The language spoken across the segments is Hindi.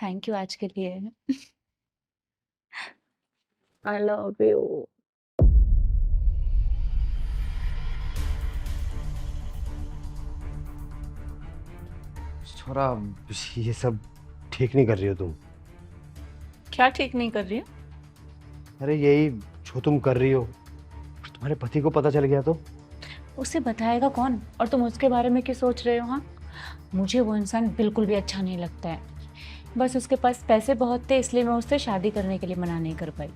थैंक यू आज के लिए। I love you. छोरा, ये सब ठीक नहीं कर रही हो तुम। क्या ठीक नहीं कर रही हूँ? अरे यही जो तुम कर रही हो, तुम्हारे पति को पता चल गया तो? उसे बताएगा कौन? और तुम उसके बारे में क्यों सोच रहे हो? हाँ, मुझे वो इंसान बिल्कुल भी अच्छा नहीं लगता है। बस उसके पास पैसे बहुत थे, इसलिए मैं उससे शादी करने के लिए मना नहीं कर पाई।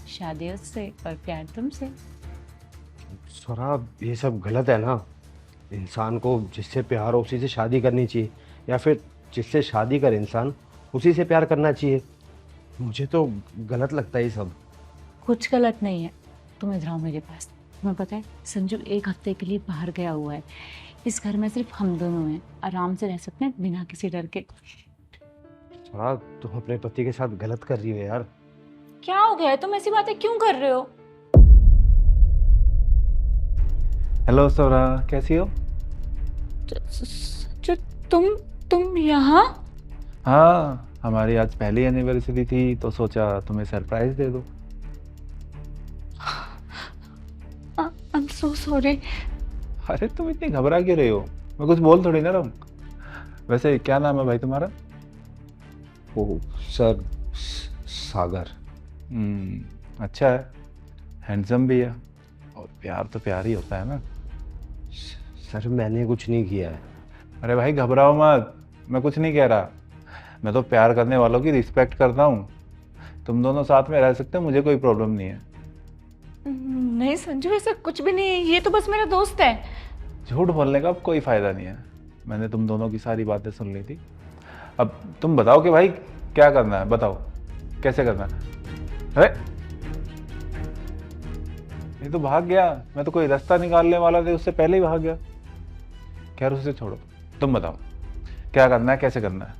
शादी उससे और प्यार तुमसे। छोरा, ये सब गलत है ना। इंसान को जिससे प्यार हो उसी से शादी करनी चाहिए, या फिर जिससे शादी करे इंसान उसी से प्यार करना चाहिए। मुझे तो गलत लगता है ये सब। कुछ गलत नहीं है। तुम इधर आओ मेरे पास। तुम्हें पता है संजू 1 हफ्ते के लिए बाहर गया हुआ है। इस घर में सिर्फ हम दोनों हैं, आराम से रह सकते हैं बिना किसी डर के। छोरा, तुम अपने पति के साथ गलत कर रही हो यार। क्या हो गया है? तुम ऐसी बातें क्यों कर रहे हो? हेलो सौरा, कैसी हो? संजू, तुम यहाँ? हाँ, हमारी आज पहली एनिवर्सरी थी तो सोचा तुम्हें सरप्राइज दे दो। I am so sorry. अरे तुम इतनी घबरा क्यों रही हो? मैं कुछ बोल थोड़ी ना रहा हूँ। वैसे क्या नाम है भाई तुम्हारा? ओ सर, सागर। अच्छा है, हैंडसम भी है। और प्यार तो प्यार ही होता है ना। सर, मैंने कुछ नहीं किया है। अरे भाई घबराओ मत, मैं कुछ नहीं कह रहा। मैं तो प्यार करने वालों की रिस्पेक्ट करता हूँ। तुम दोनों साथ में रह सकते हो, मुझे कोई प्रॉब्लम नहीं है। नहीं संजू, ऐसा कुछ भी नहीं है, ये तो बस मेरा दोस्त है। झूठ बोलने का अब कोई फायदा नहीं है। मैंने तुम दोनों की सारी बातें सुन ली थी। अब तुम बताओ कि भाई क्या करना है, बताओ कैसे करना है। अरे ये तो भाग गया, मैं तो कोई रास्ता निकालने वाला था, उससे पहले ही भाग गया। खैर उसे छोड़ो, तुम बताओ क्या करना है, कैसे करना है।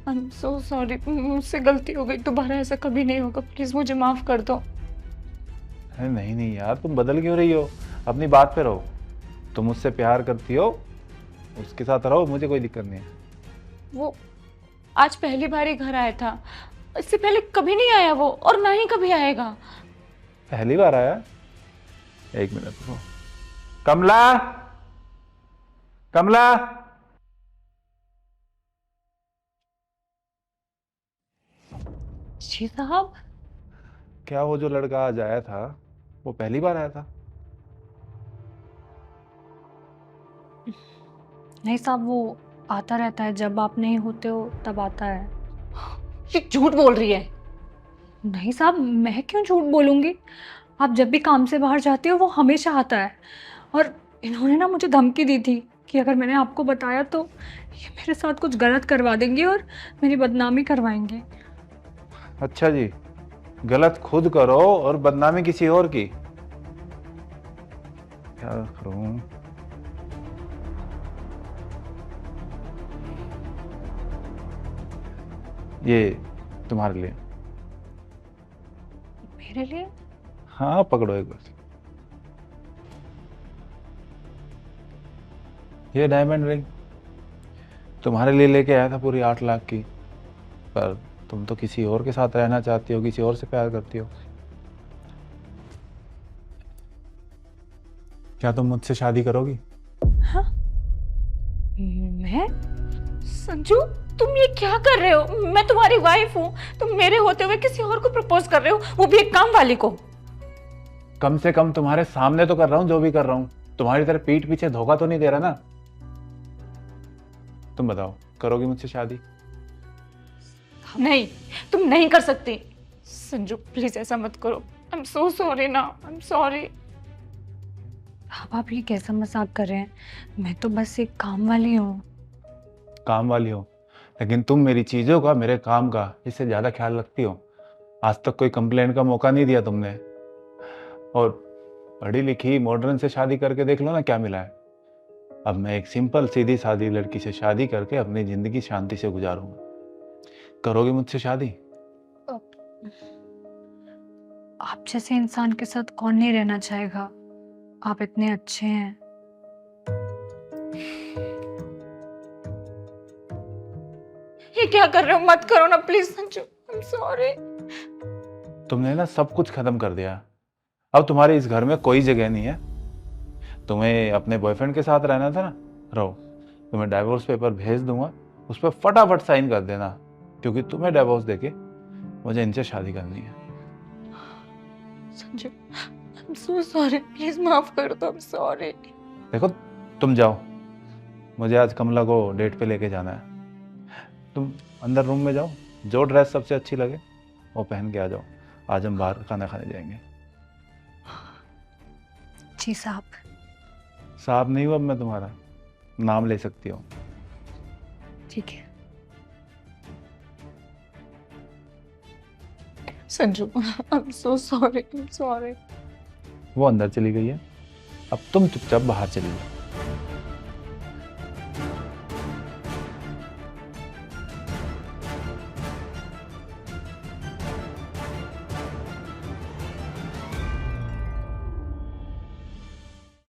आई एम सो सॉरी, मुझसे गलती हो गई, दोबारा ऐसा कभी नहीं होगा, प्लीज मुझे माफ कर दो। अरे नहीं नहीं यार, तुम बदल क्यों रही हो? अपनी बात पे रहो। तुम मुझसे प्यार करती हो, उसके साथ रहो, मुझे कोई दिक्कत नहीं है। वो आज पहली बार ही घर आया था। इससे पहले कभी नहीं आया वो, और ना ही कभी आएगा। पहली बार आया? एक मिनट रुको। कमला, कमला। जी साहब। क्या वो जो लड़का आज आया था वो पहली बार आया था? नहीं साहब, वो आता रहता है, जब आप नहीं होते हो तब आता है। ये झूठ बोल रही है। नहीं साहब, मैं क्यों झूठ बोलूँगी? आप जब भी काम से बाहर जाते हो वो हमेशा आता है। और इन्होंने ना मुझे धमकी दी थी कि अगर मैंने आपको बताया तो ये मेरे साथ कुछ गलत करवा देंगे और मेरी बदनामी करवाएंगे। अच्छा जी, गलत खुद करो और बदनामी किसी और की। क्या करूं? ये तुम्हारे लिए। मेरे लिए? हाँ पकड़ो एक बार। ये डायमंड रिंग तुम्हारे लिए लेके आया था, पूरी 8 लाख की। पर तुम तो किसी और के साथ रहना चाहती हो, किसी और से प्यार करती हो। क्या तुम मुझसे शादी करोगी? हाँ, मैं? संजू, तुम ये क्या कर रहे हो? मैं तुम्हारी वाइफ हूँ। तुम मेरे होते हुए किसी और को प्रपोज कर रहे हो, वो भी एक काम वाली को। कम से कम तुम्हारे सामने तो कर रहा हूँ जो भी कर रहा हूँ। तुम्हारी तरह पीठ पीछे धोखा तो नहीं दे रहा ना। तुम बताओ, करोगी मुझसे शादी? नहीं, तुम नहीं कर सकती। संजू प्लीज ऐसा मत करो। आई एम सो सॉरी ना, आई एम सॉरी। अब आप ये कैसा मजाक कर रहे हैं? मैं तो बस एक काम वाली हूँ। काम वाली हो, लेकिन तुम मेरी चीजों का, मेरे काम का इससे ज्यादा ख्याल रखती हो। आज तक कोई कंप्लेन का मौका नहीं दिया तुमने। और पढ़ी लिखी मॉडर्न से शादी करके देख लो ना क्या मिला है। अब मैं एक सिंपल सीधी सादी लड़की से शादी करके अपनी जिंदगी शांति से गुजारूंगा। करोगे मुझसे शादी? आप जैसे इंसान के साथ कौन नहीं रहना चाहेगा? आप इतने अच्छे हैं। ये क्या कर रहे हो? मत करो ना please Sanju, I am sorry. तुमने ना सब कुछ खत्म कर दिया। अब तुम्हारे इस घर में कोई जगह नहीं है। तुम्हें अपने बॉयफ्रेंड के साथ रहना था ना, रहो। तुम्हें डाइवोर्स पेपर भेज दूंगा, उस पर फटाफट साइन कर देना, क्योंकि तुम्हें डाइवोर्स देके मुझे इनसे शादी करनी है। Sanju I am so sorry, please माफ कर दो, आई एम सॉरी। देखो, तुम जाओ, मुझे आज कमला को डेट पे लेके जाना है। तुम अंदर रूम में जाओ, जो ड्रेस सबसे अच्छी लगे वो पहन के आ जाओ। आज हम बाहर खाना खाने जाएंगे। जी साहब। साहब नहीं हूँ अब मैं तुम्हारा, नाम ले सकती हो। ठीक है। Sanju I am so sorry, I am sorry. वो अंदर चली गई है, अब तुम चुपचाप बाहर चली जाओ।